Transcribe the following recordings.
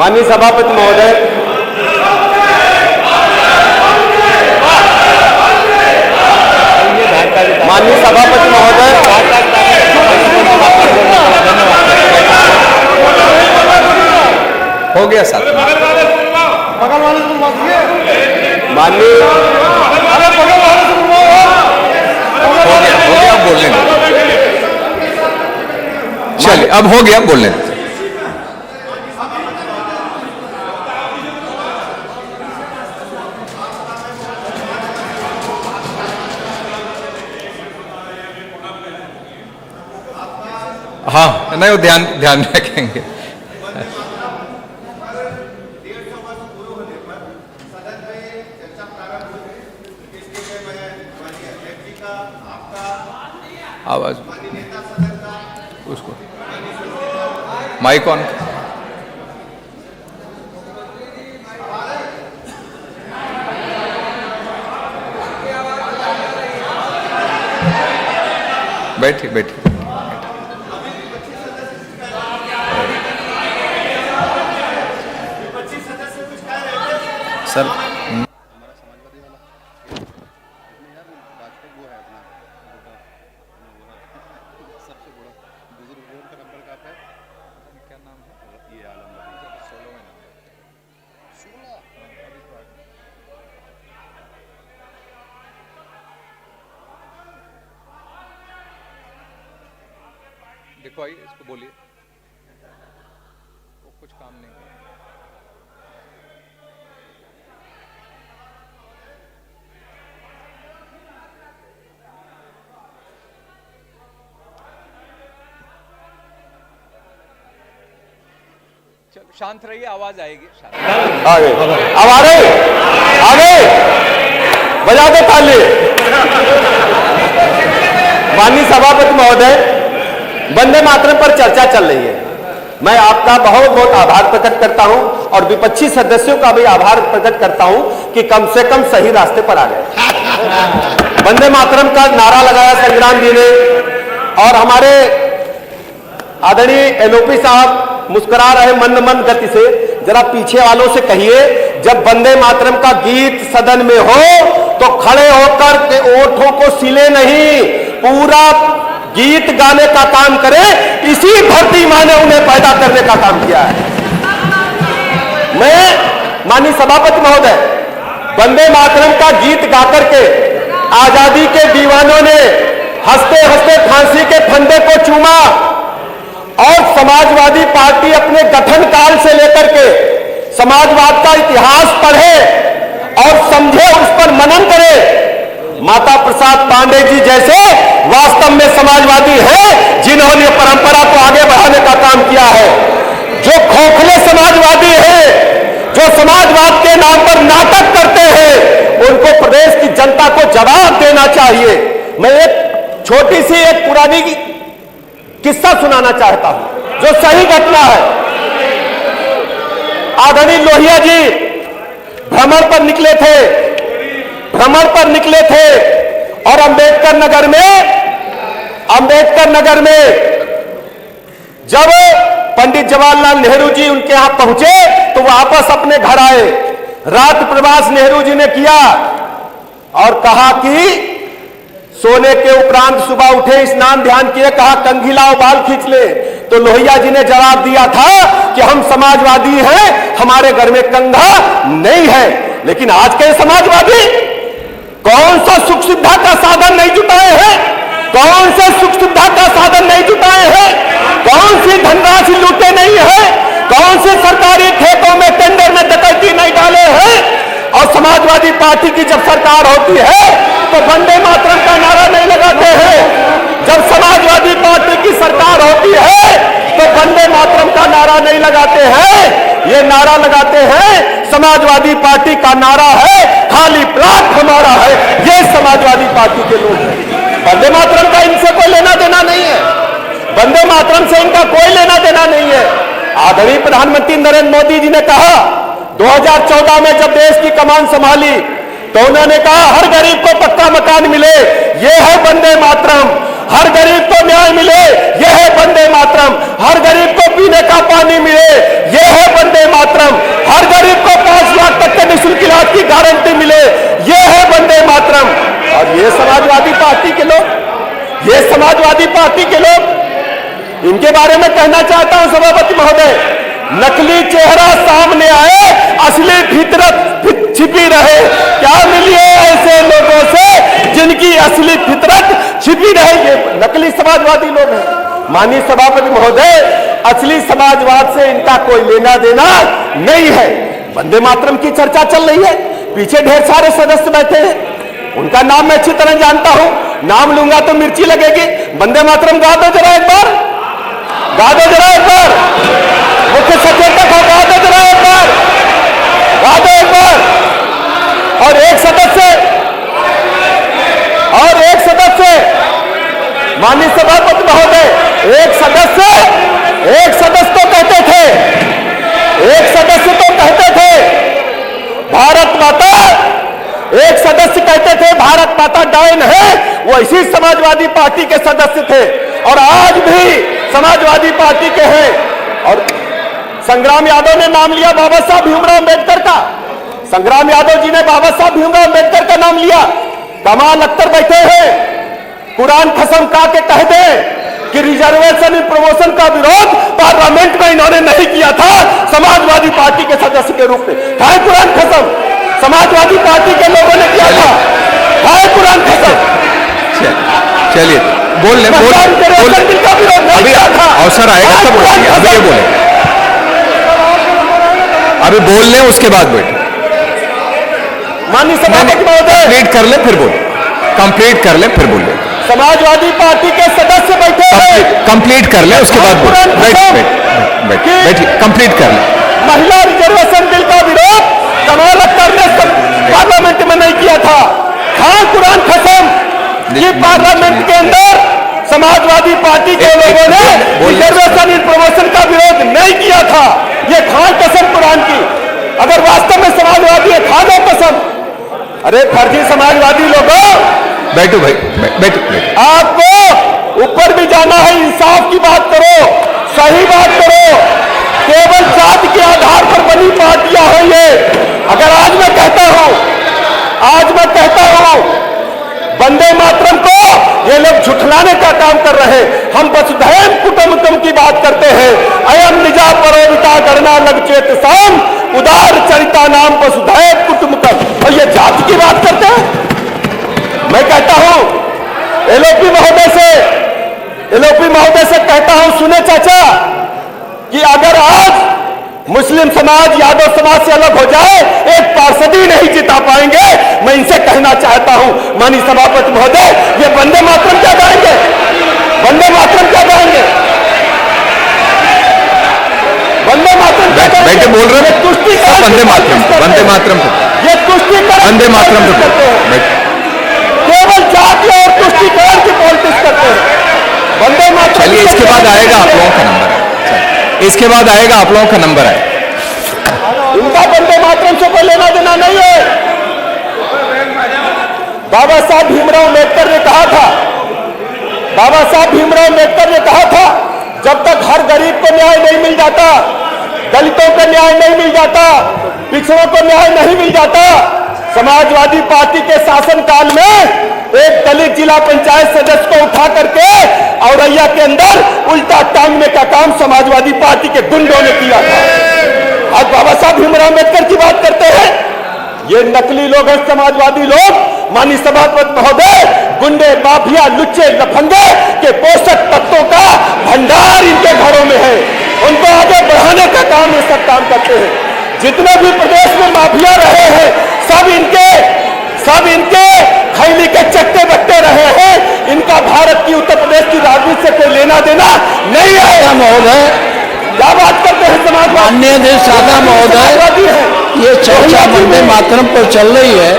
माननीय सभापति महोदय, माननीय सभापति महोदय, हो गया साहब। माननीय हो गया, अब बोल लेंगे। चलिए, अब हो गया, बोल लेंगे। हाँ, नहीं, वो ध्यान ध्यान रखेंगे। आवाज उसको माइक ऑन। बैठिए बैठिए सर। देखो आइए, इसको बोलिए, वो कुछ काम नहीं है। चलो शांत रहिए, आवाज आएगी। आगे, अब आ गए, आगे बजा दो ताली। माननीय सभापति महोदय, वंदे मातरम पर चर्चा चल रही है। मैं आपका बहुत बहुत आभार प्रकट करता हूं और विपक्षी सदस्यों का भी आभार प्रकट करता हूं कि कम से कम सही रास्ते पर आ गए। वंदे मातरम का नारा लगाया संग्राम जी ने, और हमारे आदरणीय एलओपी साहब मुस्कुरा रहे मन मन गति से। जरा पीछे वालों से कहिए, जब वंदे मातरम का गीत सदन में हो तो खड़े होकर के ओठों को सिले नहीं, पूरा गीत गाने का काम करे। इसी धरती माँ ने उन्हें पैदा करने का काम किया है। मैं माननीय सभापति महोदय, वंदे मातरम का गीत गाकर के आजादी के दीवानों ने हंसते हंसते फांसी के फंदे को चूमा, और समाजवादी पार्टी अपने गठन काल से लेकर के समाजवाद का इतिहास पढ़े और समझे, उस पर मनन करे। माता प्रसाद पांडे जी जैसे वास्तव में समाजवादी हैं, जिन्होंने परंपरा को आगे बढ़ाने का काम किया है। जो खोखले समाजवादी हैं, जो समाजवाद के नाम पर नाटक करते हैं, उनको प्रदेश की जनता को जवाब देना चाहिए। मैं एक छोटी सी एक पुरानी किस्सा सुनाना चाहता हूं, जो सही घटना है। आदरणीय लोहिया जी भ्रमण पर निकले थे और अंबेडकर नगर में जब पंडित जवाहरलाल नेहरू जी उनके यहां पहुंचे तो वापस अपने घर आए। रात प्रवास नेहरू जी ने किया और कहा कि सोने के उपरांत सुबह उठे, स्नान ध्यान किए, कहा कंघी लाओ, बाल खींच ले। तो लोहिया जी ने जवाब दिया था कि हम समाजवादी हैं, हमारे घर में कंघा नहीं है। लेकिन आज के समाजवादी कौन सा सुख सुविधा का साधन नहीं जुटाए हैं, कौन से सुख सुविधा का साधन नहीं जुटाए हैं, कौन सी धनराशि लूटे नहीं है, कौन से सरकारी खेतों में टेंडर में डकैती नहीं डाले हैं। और समाजवादी पार्टी की जब सरकार होती है तो वंदे मातरम का नारा नहीं लगाते हैं। जब समाजवादी पार्टी की सरकार होती है तो वंदे मातरम का नारा नहीं लगाते हैं। ये नारा लगाते हैं, समाजवादी पार्टी का नारा है खाली प्लाट हमारा है। ये समाजवादी पार्टी के लोग हैं। वंदे मातरम का इनसे कोई लेना देना नहीं है, वंदे मातरम से इनका कोई लेना देना नहीं है। आदरणीय प्रधानमंत्री नरेंद्र मोदी जी ने कहा 2014 में जब देश की कमान संभाली तो उन्होंने कहा हर गरीब को पक्का मकान मिले, ये है वंदे मातरम। हर गरीब को न्याय मिले, ये है वंदे मातरम। हर गरीब को पीने का पानी मिले, ये है वंदे मातरम। हर गरीब को 5 लाख तक के निःशुल्क इलाज की गारंटी मिले, ये है वंदे मातरम। और ये समाजवादी पार्टी के लोग, ये समाजवादी पार्टी के लोग, इनके बारे में कहना चाहता हूं सभापति महोदय, नकली चेहरा सामने आए, असली फितरत छिपी रहे। क्या मिलिए ऐसे लोगों से जिनकी असली फितरत छिपी रहे? ये नकली समाजवादी लोग हैं। माननीय सभापति महोदय, असली समाजवाद से इनका कोई लेना देना नहीं है। वंदे मातरम की चर्चा चल रही है, पीछे ढेर सारे सदस्य बैठे हैं, उनका नाम मैं अच्छी तरह जानता हूं, नाम लूंगा तो मिर्ची लगेगी। वंदे मातरम गा दो जरा एक बार, गा दो जरा एक बार, मुख्य सचेतक हो, गा दो जरा एक बार, गा दो एक बार। और एक सदस्य माननीय सभापति महोदय, एक सदस्य तो कहते थे, एक सदस्य तो कहते थे भारत माता, एक सदस्य कहते थे भारत माता डायन है, वो इसी समाजवादी पार्टी के सदस्य थे और आज भी समाजवादी पार्टी के हैं। और संग्राम यादव ने नाम लिया बाबा साहब भीमराव अम्बेडकर का, संग्राम यादव जी ने बाबा साहब भीमराव अम्बेडकर का नाम लिया। कमाल अख्तर बैठे हैं, कुरान कसम खा के कह दे कि रिजर्वेशन इन प्रमोशन का विरोध पार्लियामेंट में इन्होंने नहीं किया था समाजवादी पार्टी के सदस्य के रूप में। है कुरान कसम, समाजवादी पार्टी के लोगों ने किया था, है कुरान कसम। चलिए बोल ले, बिल का विरोध नहीं किया था। अवसर आएगा तब बोलेंगे, अभी ये बोले, अभी बोल ले उसके बाद बैठ। माननीय सभापति महोदय, कंप्लीट कर ले फिर बोल, कंप्लीट कर ले फिर बोल ले। समाजवादी पार्टी के सदस्य बैठे हैं, कंप्लीट कर ले उसके बाद बोल, बैठ कंप्लीट कर ले। महिला रिजर्वेशन बिल का विरोध कमाल अख्तर ने पार्लियामेंट में नहीं किया था। हाँ कुरान कसम, ये पार्लियामेंट के अंदर समाजवादी पार्टी के लोगों ने रिजर्वेशन इन प्रमोशन का विरोध नहीं किया था। ये खान कसम कुरान की, अगर वास्तव में समाजवादी है खा दो कसम। अरे फर्जी समाजवादी लोगों, बैठो भाई, बैठो। आपको ऊपर भी जाना है, इंसाफ की बात करो, सही बात करो। केवल जाति के आधार पर बनी पार्टियां हैं ये। अगर आज मैं कहता हूं वंदे मातरम को ये लोग झुठलाने का काम कर रहे हैं। हम वसुधैव कुटुंबकम की बात करते हैं, अयम निजा परोविता गणना लग चेत साम उदार चरिता नाम वसुधैव कुटुंबकम, और ये जाति की बात करते हैं। मैं कहता हूं एलओपी महोदय से कहता हूं, सुने चाचा, कि अगर आज मुस्लिम समाज यादव समाज से अलग हो जाए, एक पार्षद ही नहीं जिता पाएंगे। मैं इनसे कहना चाहता हूं माननीय सभापति महोदय, ये वंदे मातरम क्या गाएंगे, वंदे मातरम क्या गाएंगे, वंदे मातरम क्या गाएंगे? बैठे बोल रहे हैं, तुष्टि वंदे मातरम, वंदे मातरम, ये तुष्टिकरण, वंदे मातरम करते हैं, केवल जाति और तुष्टिकरण की पॉलिटिक्स करते हैं। वंदे मातरम। चलिए इसके बाद आएगा आप लोगों का नंबर, इसके बाद आएगा आप लोगों का नंबर है। इनका वंदे मातरम से कोई लेना देना नहीं है। बाबा साहब भीमराव अम्बेडकर ने कहा था, बाबा साहब भीमराव अम्बेडकर ने कहा था, जब तक हर गरीब को न्याय नहीं मिल जाता, दलितों को न्याय नहीं मिल जाता, पिछड़ों को न्याय नहीं मिल जाता। समाजवादी पार्टी के शासनकाल में एक दलित जिला पंचायत सदस्य को उठा करके औरैया के अंदर उल्टा टांगने का काम समाजवादी पार्टी के गुंडों ने किया था। आज बाबा साहब भीमराव अम्बेडकर की बात करते हैं, ये नकली लोग हैं, समाजवादी लोग। माननीय सभापति महोदय, गुंडे, माफिया, लुच्चे, लफंगे के पोषक तत्वों का भंडार इनके घरों में है। उनको आगे बढ़ाने का काम ये सब काम करते हैं। जितने भी प्रदेश में माफिया रहे हैं, सब इनके खैली के चट्टे बट्टे रहे हैं। इनका भारत की, उत्तर प्रदेश की राजनीति से कोई लेना देना नहीं आएगा। महोदय क्या बात करते हैं समाजवादी? माननीय अध्यक्ष सादा महोदय, ये चर्चा वंदे मातरम पर चल रही है,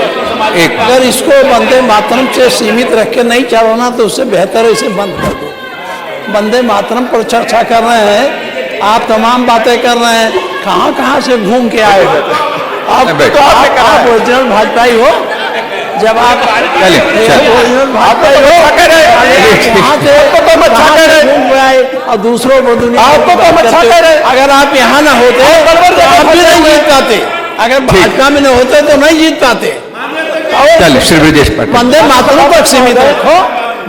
अगर इसको वंदे मातरम से सीमित रख के नहीं चलाना तो उससे बेहतर है इसे बंद कर दो। वंदे मातरम पर चर्चा कर रहे हैं, आप तमाम बातें कर रहे हैं, कहाँ से घूम के आए हो? आप ओरिजिनल भाजपाई हो, जब आप ओरिजिनल भाजपाई हो, और दूसरों को दुनिया आप तो की बात अच्छा करते हो। कह रहे हैं। अगर आप यहाँ ना होते आप गड़बड़ तो जगह आप भी फंसे नहीं हुए जीत पाते। अगर भाजपा में न होते तो नहीं जीत पाते। चलिए श्री ब्रजेश पाटिल। वंदे मातरम तक सीमित रखो,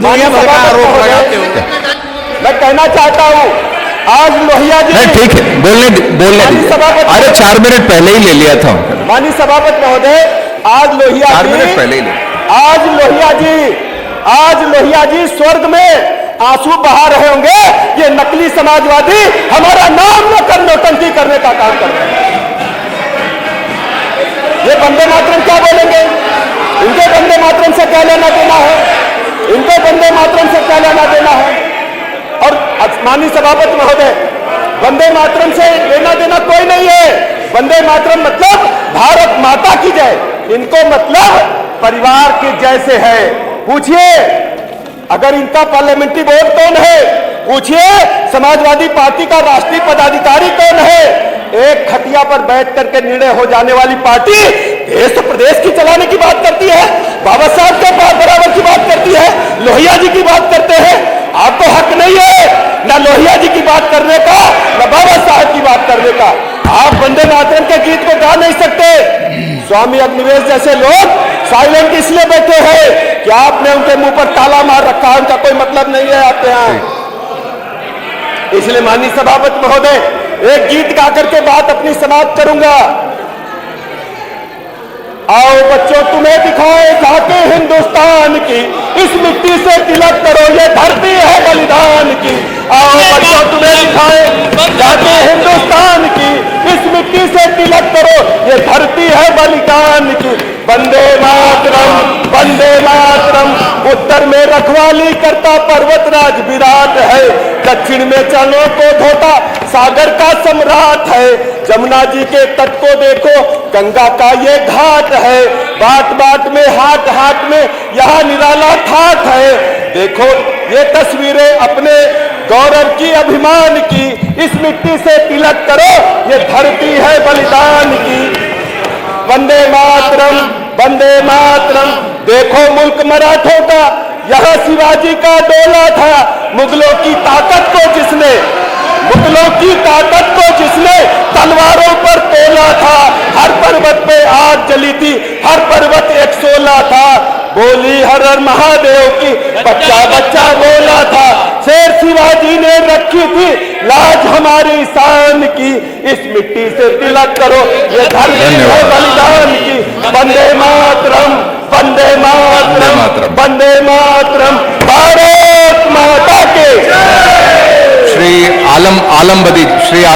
दुनिया भर का आरोप लगाते हो। मैं कहना चाहता हूं, आज लोहिया जी, नहीं ठीक है, बोलने दीजिए। अरे 4 मिनट पहले ही ले लिया था। माननीय सभापति महोदय, आज लोहिया 4 जी, मिनट पहले ही ले। आज लोहिया जी स्वर्ग में आंसू बहा रहे होंगे। ये नकली समाजवादी हमारा नाम न कर नौटंकी करने का काम कर रहे हैं। ये वंदे मातरम क्या बोलेंगे? इनके वंदे मातरम से क्या लेना देना है? इनको वंदे मातरम से क्या लेना देना है? और माननीय सभापति महोदय, वंदे मातरम से लेना देना कोई नहीं है। वंदे मातरम मतलब भारत माता की जय, इनको मतलब परिवार की जय से है। पूछिए अगर इनका पार्लियामेंट्री बोर्ड कौन है, पूछिए समाजवादी पार्टी का राष्ट्रीय पदाधिकारी कौन है। एक खटिया पर बैठ करके निर्णय हो जाने वाली पार्टी देश प्रदेश की चलाने की बात करती है, बाबा साहब के बराबर की बात करती है, लोहिया जी की बात करते हैं। आपको हक नहीं है ना लोहिया जी की बात करने का, ना बाबा साहब की बात करने का। आप वंदे मातरम के गीत को गा नहीं सकते। स्वामी अग्निवेश जैसे लोग साइलेंट इसलिए बैठे हैं कि आपने उनके मुंह पर ताला मार रखा है, उनका कोई मतलब नहीं है आपके यहां। इसलिए माननीय सभापति महोदय, एक गीत गा करके बात अपनी समाप्त करूंगा। आओ बच्चों तुम्हें दिखाए झांकी हिंदुस्तान की, इस मिट्टी से तिलक करो ये धरती है बलिदान की। आओ बच्चों तुम्हें दिखाए झांकी हिंदुस्तान की, इस मिट्टी से तिलक करो ये धरती है बलिदान की। वंदे मातरम, वंदे मातरम। उत्तर में रखवाली करता पर्वतराज विराट है, दक्षिण में चरणों को धोता सागर का सम्राट है। जमुना जी के तट को देखो, गंगा का ये घाट है, बाट बाट में हाट हाट में यहाँ निराला ठाठ है। देखो ये तस्वीरें अपने गौरव की, अभिमान की, इस मिट्टी से तिलक करो ये धरती है बलिदान की। वंदे मातरम, वंदे मातरम। देखो मुल्क मराठों का, यहाँ शिवाजी का डोला था। मुगलों की ताकत को जिसने तलवारों पर तोला था, हर पर्वत पे आग जली थी, हर पर्वत एक शोला था। बोली हर हर महादेव की बच्चा बच्चा बोला था। शेर शिवाजी ने रखी थी लाज हमारी शान की, इस मिट्टी से तिलक करो ये धरती है बलिदान की। वंदे मातरम, वंदे मातरम, वंदे मातरम। भारत माता के। श्री आलम बदी, श्री